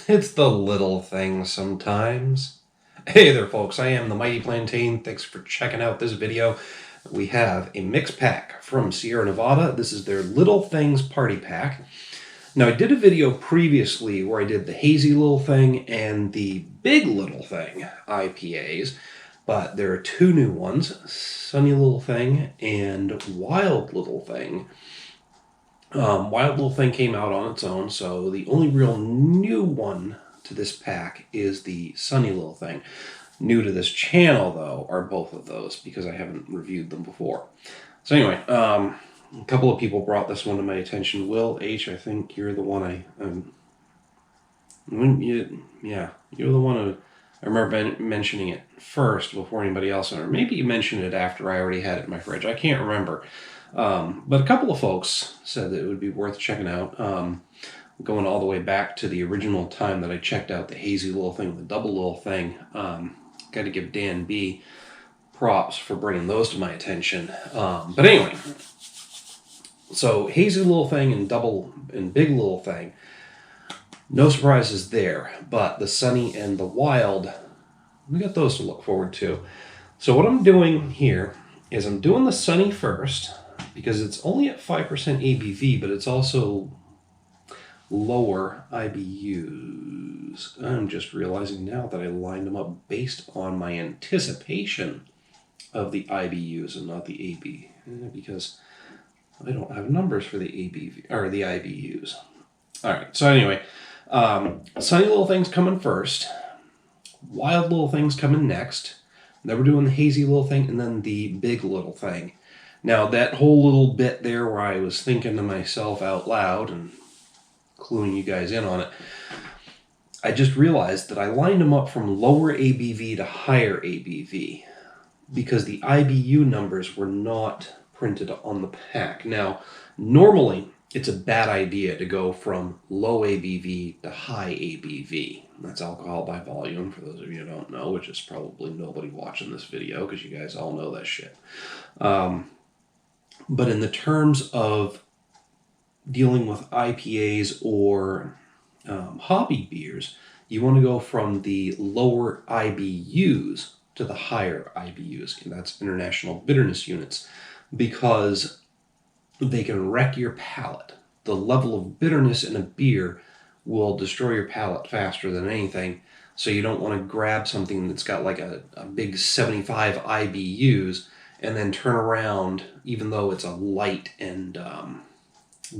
It's the little things sometimes. Hey there, folks. I am the Mighty Plantain. Thanks for checking out this video. We have a mix pack from Sierra Nevada. This is their Little Things Party Pack. Now, I did a video previously where I did the Hazy Little Thing and the Big Little Thing IPAs, but there are two new ones, Sunny Little Thing and Wild Little Thing. Wild Little Thing came out on its own, so the only real new one to this pack is the Sunny Little Thing. New to this channel, though, are both of those because I haven't reviewed them before. So anyway, a couple of people brought this one to my attention. Will H, I think you're the one you're the one who I remember mentioning it first before anybody else, or maybe you mentioned it after I already had it in my fridge. I can't remember. But a couple of folks said that it would be worth checking out. Going all the way back to the original time that I checked out the Hazy Little Thing, the Double Little Thing. Got to give Dan B props for bringing those to my attention. But anyway, so Hazy Little Thing and Double and Big Little Thing, no surprises there. But the Sunny and the Wild, we got those to look forward to. So what I'm doing here is I'm doing the Sunny first, because it's only at 5% ABV, but it's also lower IBUs. I'm just realizing now that I lined them up based on my anticipation of the IBUs and not the AB, because I don't have numbers for the ABV or the IBUs. All right, so anyway, Sunny Little Thing's coming first, Wild Little Thing's coming next. Then we're doing the Hazy Little Thing and then the Big Little Thing. Now, that whole little bit there where I was thinking to myself out loud and cluing you guys in on it, I just realized that I lined them up from lower ABV to higher ABV because the IBU numbers were not printed on the pack. Now, normally, it's a bad idea to go from low ABV to high ABV. That's alcohol by volume, for those of you who don't know, which is probably nobody watching this video because you guys all know that shit. But in the terms of dealing with IPAs or hobby beers, you want to go from the lower IBUs to the higher IBUs. And that's international bitterness units, because they can wreck your palate. The level of bitterness in a beer will destroy your palate faster than anything. So you don't want to grab something that's got like a big 75 IBUs and then turn around, even though it's a light and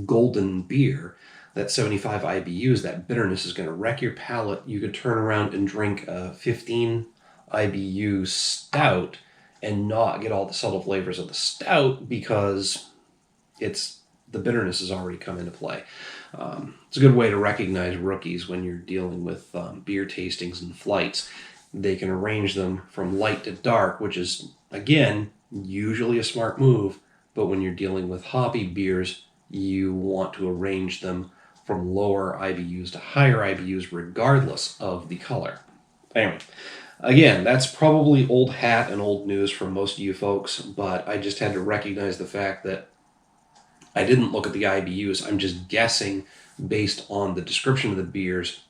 golden beer, that 75 IBUs, that bitterness is going to wreck your palate. You could turn around and drink a 15 IBU stout and not get all the subtle flavors of the stout because the bitterness has already come into play. It's a good way to recognize rookies when you're dealing with beer tastings and flights. They can arrange them from light to dark, which is, again, usually a smart move. But when you're dealing with hoppy beers, you want to arrange them from lower IBUs to higher IBUs regardless of the color. Anyway, again, that's probably old hat and old news for most of you folks, but I just had to recognize the fact that I didn't look at the IBUs. I'm just guessing based on the description of the beers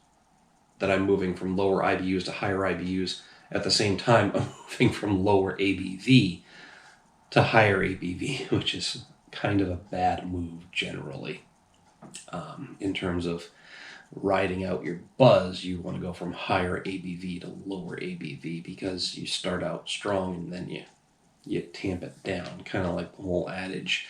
that I'm moving from lower IBUs to higher IBUs. At the same time, I'm moving from lower ABV to higher ABV, which is kind of a bad move generally. In terms of riding out your buzz, you want to go from higher ABV to lower ABV because you start out strong and then you tamp it down. Kind of like the whole adage,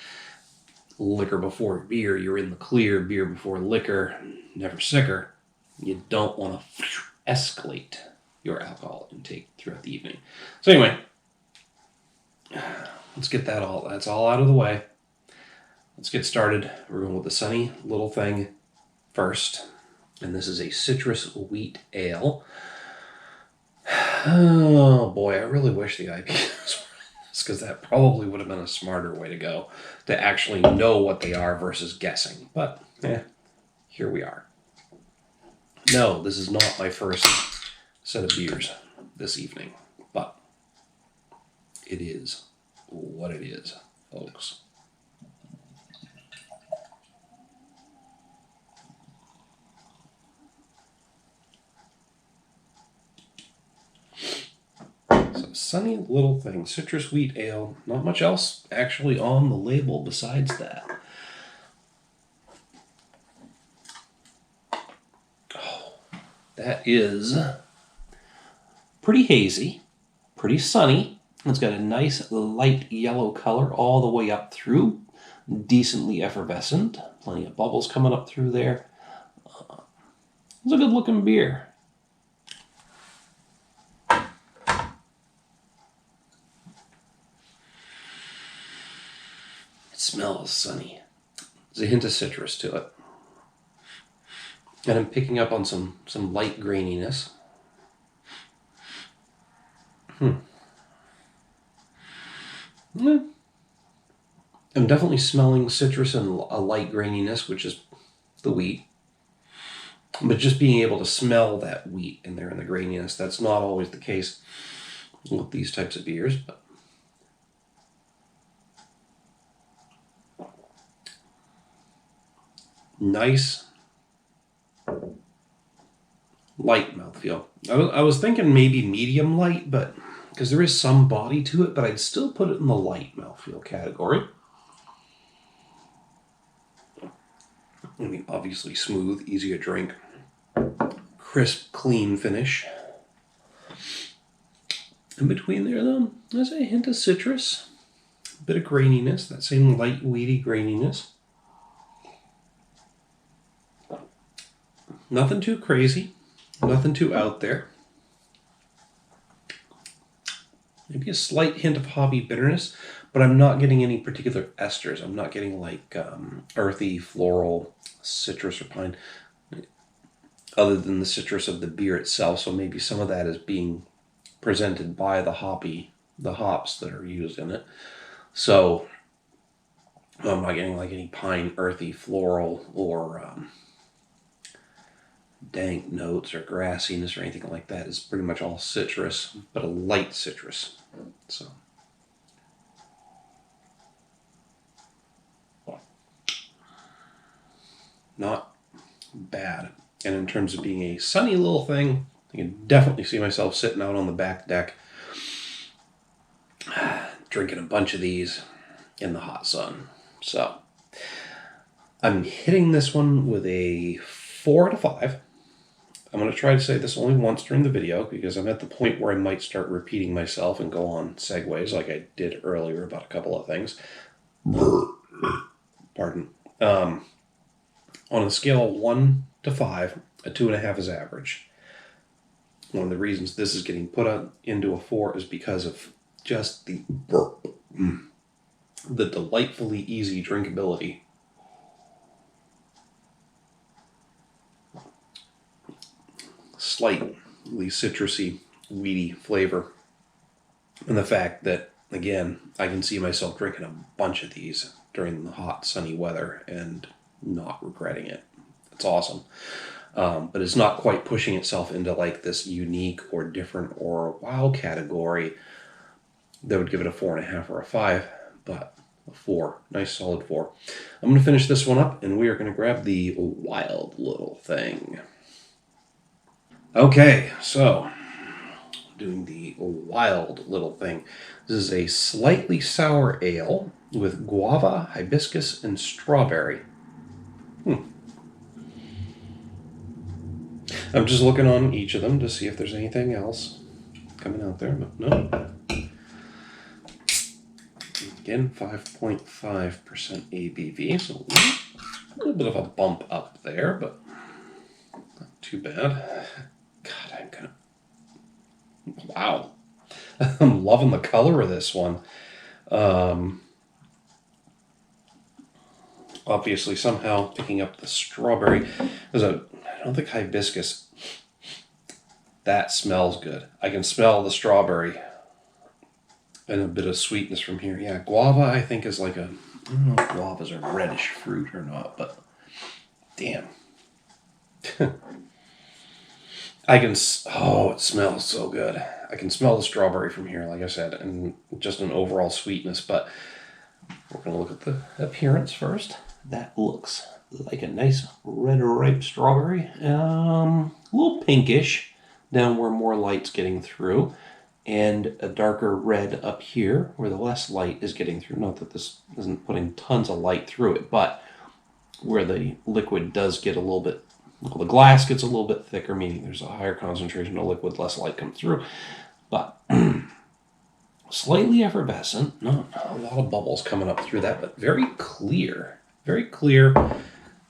liquor before beer, you're in the clear, beer before liquor, never sicker. You don't want to escalate your alcohol intake throughout the evening. So anyway, let's get that's all out of the way. Let's get started. We're going with the Sunny Little Thing first. And this is a citrus wheat ale. Oh boy, I really wish the IPAs were this, because that probably would have been a smarter way to go, to actually know what they are versus guessing. But here we are. No, this is not my first set of beers this evening, but it is what it is, folks. sunny little thing. Citrus wheat ale. Not much else actually on the label besides that. Oh, that is pretty hazy, pretty sunny. It's got a nice light yellow color all the way up through. Decently effervescent. Plenty of bubbles coming up through there. It's a good looking beer. It smells sunny. There's a hint of citrus to it. And I'm picking up on some light graininess. I'm definitely smelling citrus and a light graininess, which is the wheat. But just being able to smell that wheat in there and the graininess, that's not always the case with these types of beers. But nice, light mouthfeel. I was thinking maybe medium light, but because there is some body to it, but I'd still put it in the light mouthfeel category. I mean, obviously smooth, easy to drink, crisp, clean finish. In between there, though, there's a hint of citrus, a bit of graininess, that same light, weedy graininess. Nothing too crazy, nothing too out there. Maybe a slight hint of hoppy bitterness, but I'm not getting any particular esters. I'm not getting like earthy, floral, citrus, or pine, other than the citrus of the beer itself. So maybe some of that is being presented by the hops that are used in it. So I'm not getting like any pine, earthy, floral, or dank notes or grassiness or anything like that. It's pretty much all citrus, but a light citrus. So not bad. And in terms of being a sunny little thing, I can definitely see myself sitting out on the back deck drinking a bunch of these in the hot sun. So I'm hitting this one with a 4 out of 5. I'm going to try to say this only once during the video because I'm at the point where I might start repeating myself and go on segues like I did earlier about a couple of things. Pardon. On a scale of 1 to 5, a 2.5 is average. One of the reasons this is getting put into a 4 is because of just the delightfully easy drinkability. Slightly citrusy, weedy flavor. And the fact that, again, I can see myself drinking a bunch of these during the hot, sunny weather and not regretting it. It's awesome. But it's not quite pushing itself into like this unique or different or wow category that would give it a 4.5 or a 5, but a 4. Nice solid 4. I'm going to finish this one up and we are going to grab the wild little thing. Okay, so doing the wild little thing. This is a slightly sour ale with guava, hibiscus, and strawberry. I'm just looking on each of them to see if there's anything else coming out there, but no. Again, 5.5% ABV, so a little bit of a bump up there, but not too bad. God, I'm gonna... Wow. I'm loving the color of this one. Obviously, somehow picking up the strawberry. I don't think hibiscus. That smells good. I can smell the strawberry and a bit of sweetness from here. Yeah, guava I think is like a... I don't know if guava's a reddish fruit or not, but damn. it smells so good. I can smell the strawberry from here, like I said, and just an overall sweetness, but we're going to look at the appearance first. That looks like a nice red ripe strawberry. A little pinkish down where more light's getting through. and a darker red up here where the less light is getting through. Not that this isn't putting tons of light through it, but where the liquid does get a little bit, well, the glass gets a little bit thicker, meaning there's a higher concentration of liquid, less light comes through. But slightly effervescent, not a lot of bubbles coming up through that, but very clear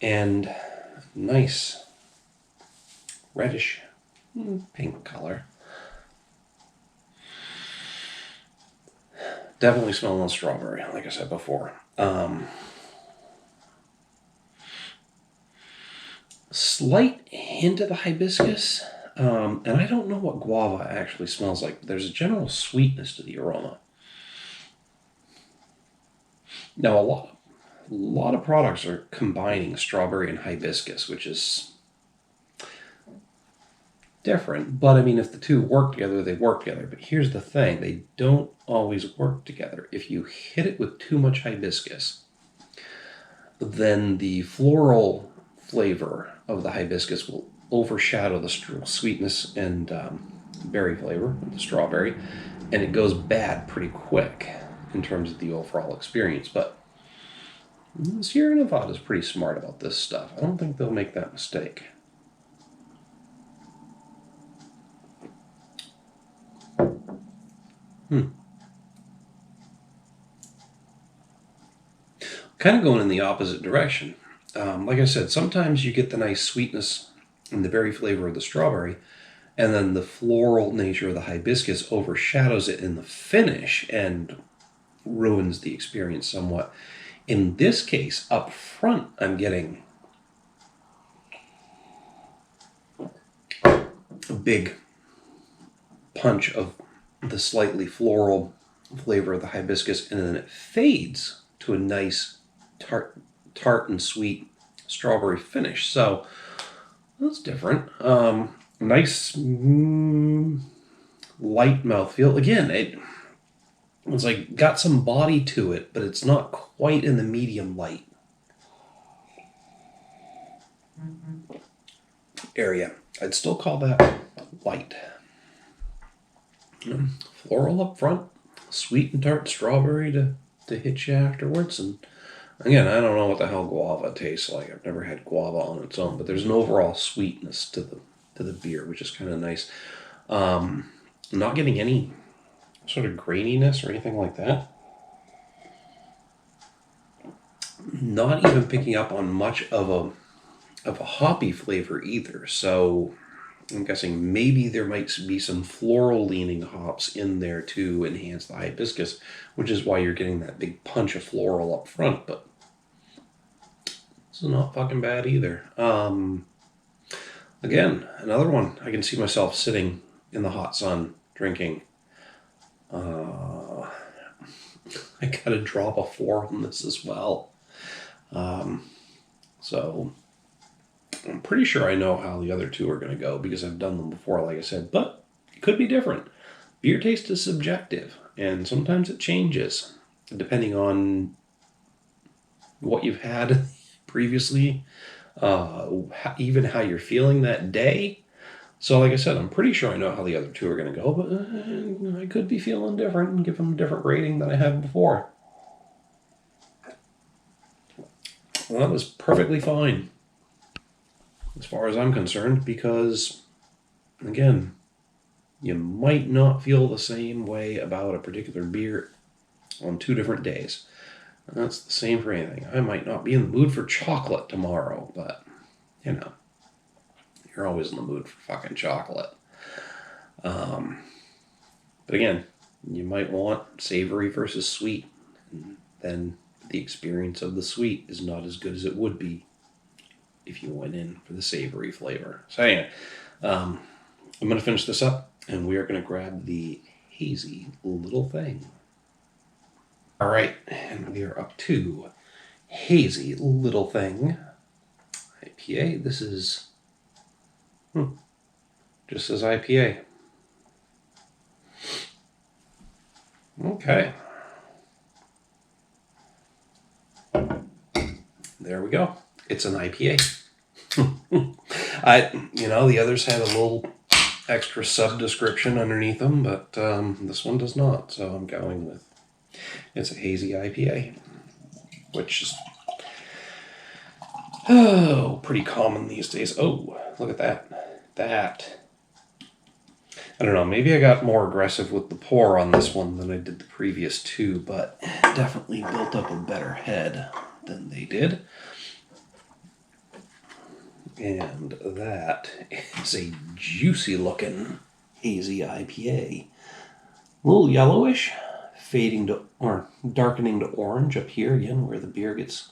and nice reddish pink color. Definitely smelling strawberry, like I said before. Slight hint of the hibiscus, and I don't know what guava actually smells like. There's a general sweetness to the aroma. Now, a lot of products are combining strawberry and hibiscus, which is different. But I mean, if the two work together, they work together. But here's the thing, they don't always work together. If you hit it with too much hibiscus, then the floral flavor of the hibiscus will overshadow the sweetness and berry flavor of the strawberry, and it goes bad pretty quick in terms of the overall experience. But Sierra Nevada is pretty smart about this stuff. I don't think they'll make that mistake. Kind of going in the opposite direction. Like I said, sometimes you get the nice sweetness and the berry flavor of the strawberry, and then the floral nature of the hibiscus overshadows it in the finish and ruins the experience somewhat. In this case, up front, I'm getting a big punch of the slightly floral flavor of the hibiscus, and then it fades to a nice tart and sweet strawberry finish. So that's different. Nice light mouthfeel. Again, it's like got some body to it, but it's not quite in the medium light area. I'd still call that light. Floral up front, sweet and tart strawberry to hit you afterwards. And again, I don't know what the hell guava tastes like. I've never had guava on its own, but there's an overall sweetness to the beer, which is kind of nice. Not getting any sort of graininess or anything like that. Not even picking up on much of a hoppy flavor either. So I'm guessing maybe there might be some floral leaning hops in there to enhance the hibiscus, which is why you're getting that big punch of floral up front. But this is not fucking bad either. Again, another one I can see myself sitting in the hot sun drinking. I got a drop of 4 on this as well. So I'm pretty sure I know how the other two are going to go because I've done them before, like I said, but it could be different. Beer taste is subjective, and sometimes it changes depending on what you've had previously, even how you're feeling that day. So like I said, I'm pretty sure I know how the other two are going to go, but I could be feeling different and give them a different rating than I had before. Well, that was perfectly fine as far as I'm concerned, because, again, you might not feel the same way about a particular beer on 2 different days. And that's the same for anything. I might not be in the mood for chocolate tomorrow, but, you know, you're always in the mood for fucking chocolate. But again, you might want savory versus sweet, and then the experience of the sweet is not as good as it would be if you went in for the savory flavor. So anyway, I'm going to finish this up, and we are going to grab the Hazy Little Thing. All right, and we are up to Hazy Little Thing IPA. This is just says IPA. Okay. There we go. It's an IPA. The others had a little extra sub-description underneath them, but this one does not, so I'm going with it's a hazy IPA, which is pretty common these days. Oh, look at that. I don't know, maybe I got more aggressive with the pour on this one than I did the previous two, but definitely built up a better head than they did. And that is a juicy looking hazy IPA. A little yellowish, fading to, or darkening to orange up here again where the beer gets,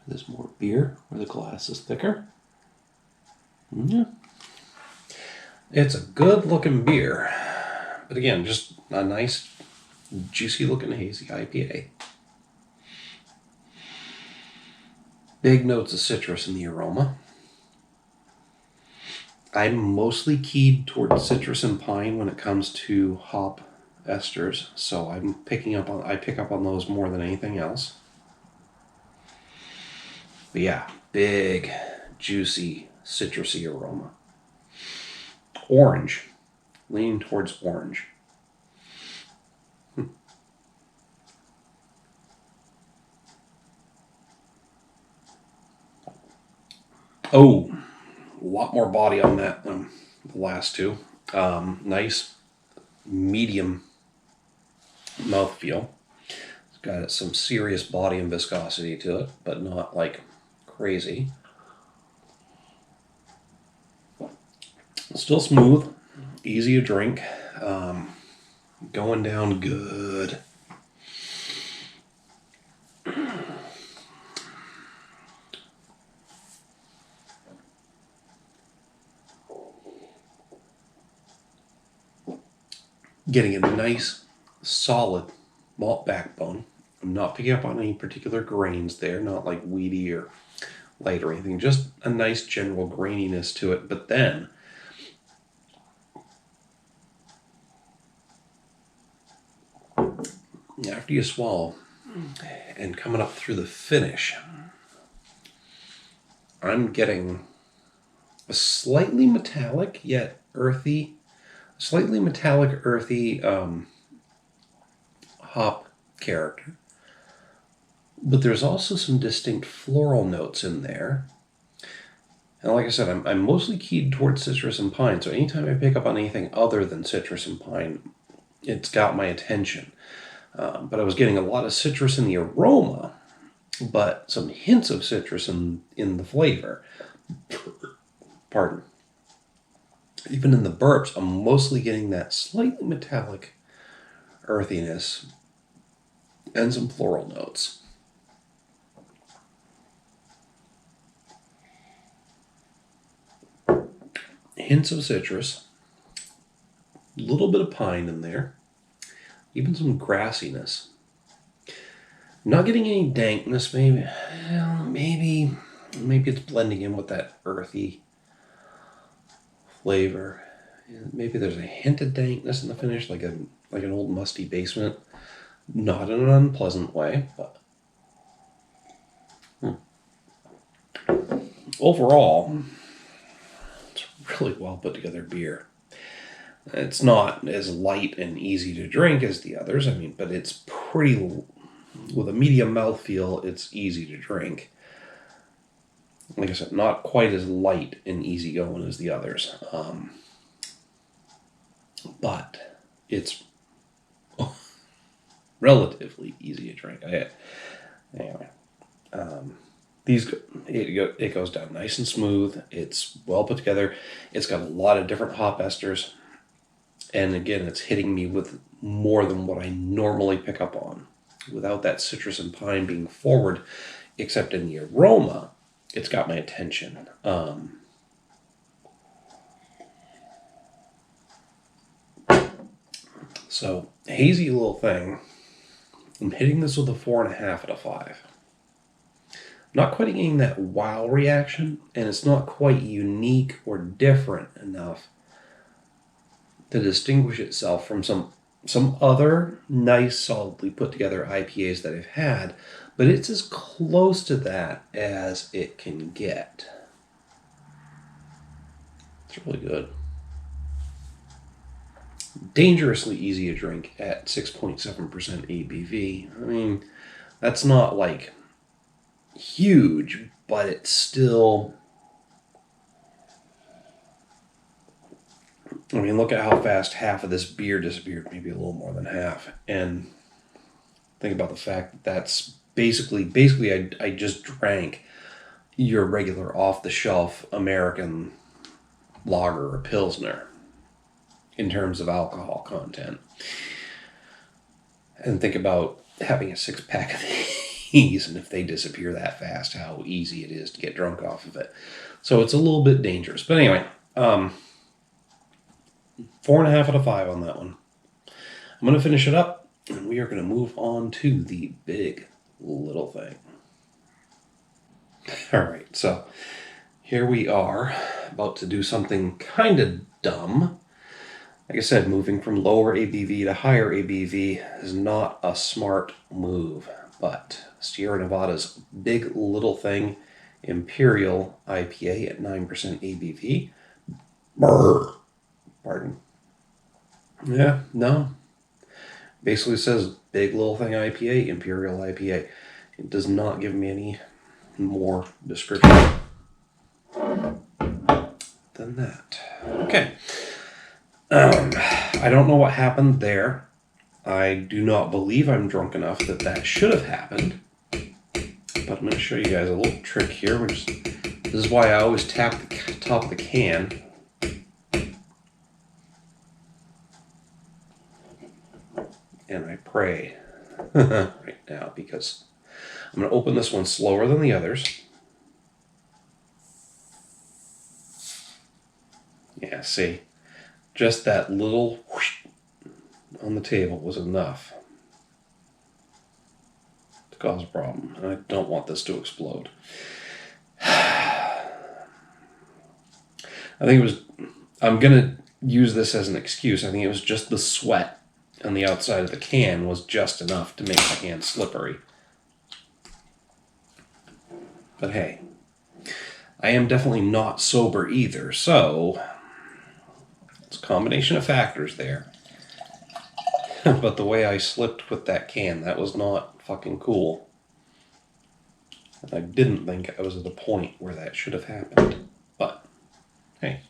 there's more beer, where the glass is thicker. Yeah. It's a good looking beer, but again, just a nice, juicy looking hazy IPA. Big notes of citrus in the aroma. I'm mostly keyed toward citrus and pine when it comes to hop esters, so I pick up on those more than anything else. But yeah, big, juicy, citrusy aroma. Orange, leaning towards orange. Oh, a lot more body on that than the last two. Nice, medium mouthfeel. It's got some serious body and viscosity to it, but not like crazy. Still smooth, easy to drink, going down good. Getting a nice, solid malt backbone. I'm not picking up on any particular grains there, not like weedy or light or anything, just a nice general graininess to it. But then, after you swallow and coming up through the finish, I'm getting a slightly metallic yet earthy hop character. But there's also some distinct floral notes in there. And like I said, I'm mostly keyed towards citrus and pine, so anytime I pick up on anything other than citrus and pine, it's got my attention. But I was getting a lot of citrus in the aroma, but some hints of citrus in the flavor. Pardon. Even in the burps, I'm mostly getting that slightly metallic earthiness and some floral notes. Hints of citrus, a little bit of pine in there, even some grassiness. Not getting any dankness, maybe. Well, maybe it's blending in with that earthy flavor. Maybe there's a hint of dankness in the finish, like an old musty basement. Not in an unpleasant way, but overall, it's a really well put together beer. It's not as light and easy to drink as the others, but it's pretty, with a medium mouthfeel, it's easy to drink. Like I said, not quite as light and easygoing as the others. But it's relatively easy to drink. Anyway, it goes down nice and smooth. It's well put together. It's got a lot of different hop esters. And again, it's hitting me with more than what I normally pick up on. Without that citrus and pine being forward, except in the aroma, it's got my attention. So, hazy little thing. I'm hitting this with a 4.5 out of 5. Not quite getting that wow reaction, and it's not quite unique or different enough to distinguish itself from some other nice, solidly put together IPAs that I've had, but it's as close to that as it can get. It's really good. dangerously easy to drink at 6.7% ABV. I mean, that's not like huge, but it's still... I mean, look at how fast half of this beer disappeared, maybe a little more than half. And think about the fact that that's basically I just drank your regular off-the-shelf American lager or Pilsner in terms of alcohol content. And think about having a 6-pack of these, and if they disappear that fast, how easy it is to get drunk off of it. So it's a little bit dangerous. But anyway, 4.5 out of 5 on that one. I'm going to finish it up, and we are going to move on to the big little thing. All right, so here we are, about to do something kind of dumb. Like I said, moving from lower ABV to higher ABV is not a smart move, but Sierra Nevada's big little thing, Imperial IPA at 9% ABV. Brr. Pardon. Yeah, no. Basically says big little thing IPA, Imperial IPA. It does not give me any more description than that. Okay. I don't know what happened there. I do not believe I'm drunk enough that should have happened. But I'm going to show you guys a little trick here. This is why I always tap the top of the can. And I pray right now, because I'm going to open this one slower than the others. Yeah, see, just that little whoosh on the table was enough to cause a problem. And I don't want this to explode. I think it was, I'm going to use this as an excuse. I think it was just the sweat on the outside of the can was just enough to make my hand slippery. But hey, I am definitely not sober either, so it's a combination of factors there. But the way I slipped with that can, that was not fucking cool. And I didn't think I was at a point where that should have happened. But hey,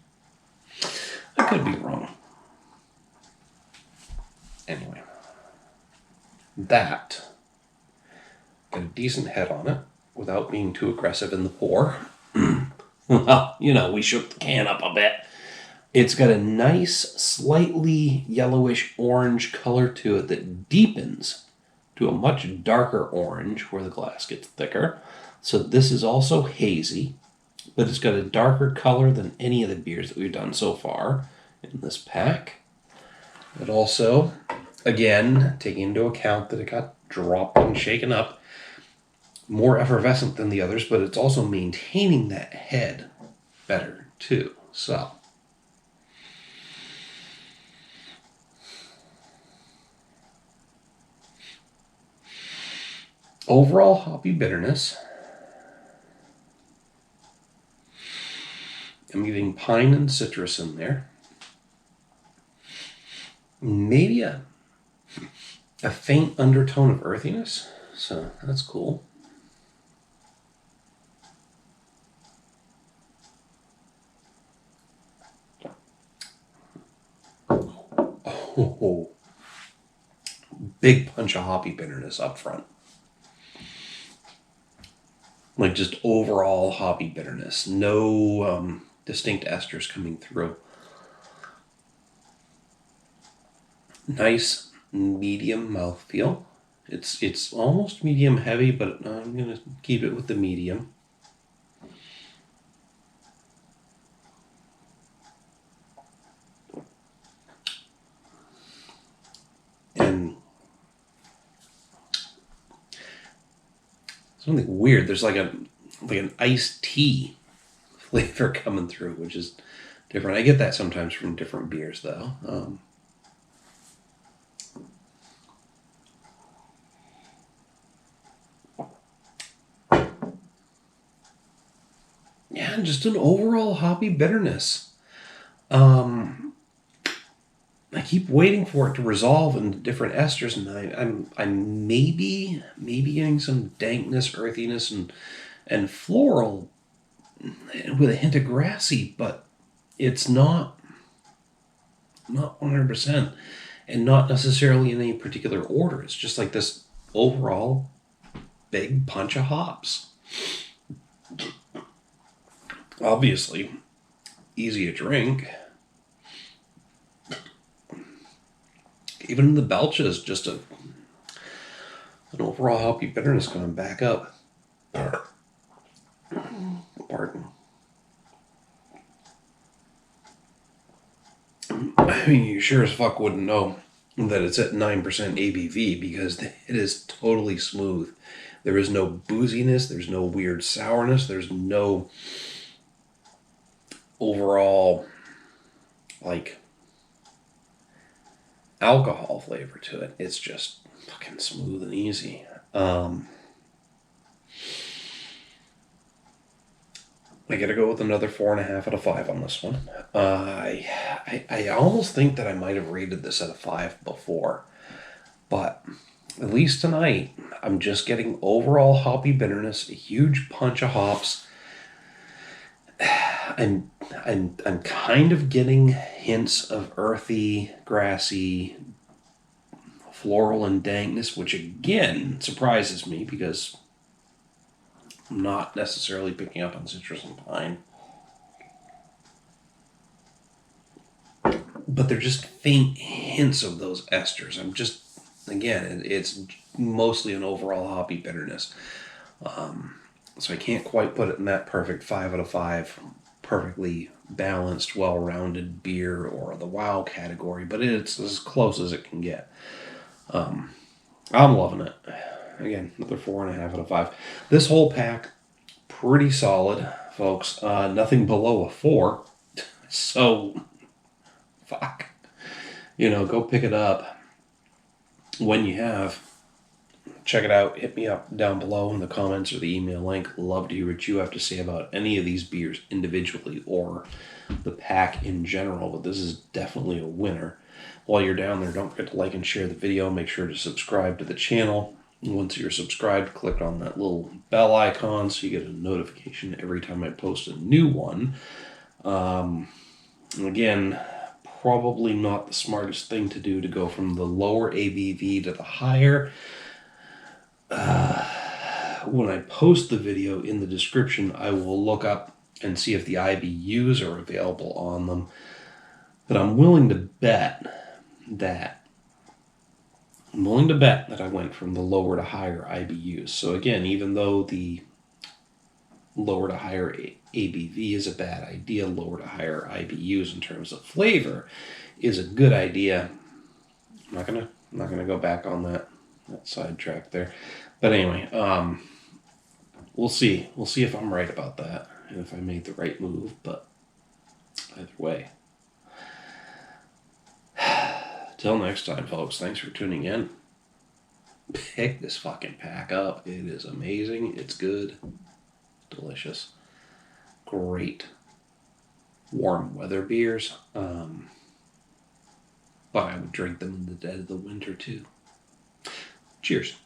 I could be wrong. Anyway, that got a decent head on it without being too aggressive in the pour. Well, we shook the can up a bit. It's got a nice, slightly yellowish orange color to it that deepens to a much darker orange where the glass gets thicker. So this is also hazy, but it's got a darker color than any of the beers that we've done so far in this pack. It also, again, taking into account that it got dropped and shaken up, more effervescent than the others, but it's also maintaining that head better too. So, overall hoppy bitterness, I'm getting pine and citrus in there. Maybe a faint undertone of earthiness, so that's cool. Oh, big punch of hoppy bitterness up front. Like just overall hoppy bitterness. No distinct esters coming through. Nice medium mouthfeel. It's almost medium heavy, but I'm going to keep it with the medium. And something weird. There's like an iced tea flavor coming through, which is different. I get that sometimes from different beers, though. Yeah, just an overall hoppy bitterness. I keep waiting for it to resolve into different esters, and I'm maybe getting some dankness, earthiness, and floral with a hint of grassy, but it's not 100%, and not necessarily in any particular order. It's just like this overall big punch of hops. Obviously, easy to drink. Even the belches, just an overall hoppy bitterness coming back up. Pardon. I mean, you sure as fuck wouldn't know that it's at 9% ABV because it is totally smooth. There is no booziness, there's no weird sourness, there's no overall, like, alcohol flavor to it. It's just fucking smooth and easy. I gotta go with another 4.5 out of 5 on this one. I almost think that I might have rated this at a 5 before, but at least tonight I'm just getting overall hoppy bitterness, a huge punch of hops. I'm kind of getting hints of earthy, grassy, floral, and dankness, which again surprises me because I'm not necessarily picking up on citrus and pine. But they're just faint hints of those esters. It's mostly an overall hoppy bitterness. So I can't quite put it in that perfect 5 out of 5, perfectly balanced, well-rounded beer or the wow category, but it's as close as it can get. I'm loving it. Again, another 4.5 out of 5. This whole pack, pretty solid, folks. Nothing below a 4. So, fuck. Go pick it up when you have. Check it out. Hit me up down below in the comments or the email link. Love to hear what you have to say about any of these beers individually or the pack in general. But this is definitely a winner. While you're down there, don't forget to like and share the video. Make sure to subscribe to the channel. Once you're subscribed, click on that little bell icon so you get a notification every time I post a new one. Again, probably not the smartest thing to do to go from the lower ABV to the higher. When I post the video, in the description, I will look up and see if the IBUs are available on them. But I'm willing to bet that I went from the lower to higher IBUs. So again, even though the lower to higher ABV is a bad idea, lower to higher IBUs in terms of flavor is a good idea. I'm not gonna go back on that sidetrack there. But anyway, we'll see. We'll see if I'm right about that and if I made the right move. But either way. Till next time, folks. Thanks for tuning in. Pick this fucking pack up. It is amazing. It's good. Delicious. Great. Warm weather beers. But I would drink them in the dead of the winter too. Cheers.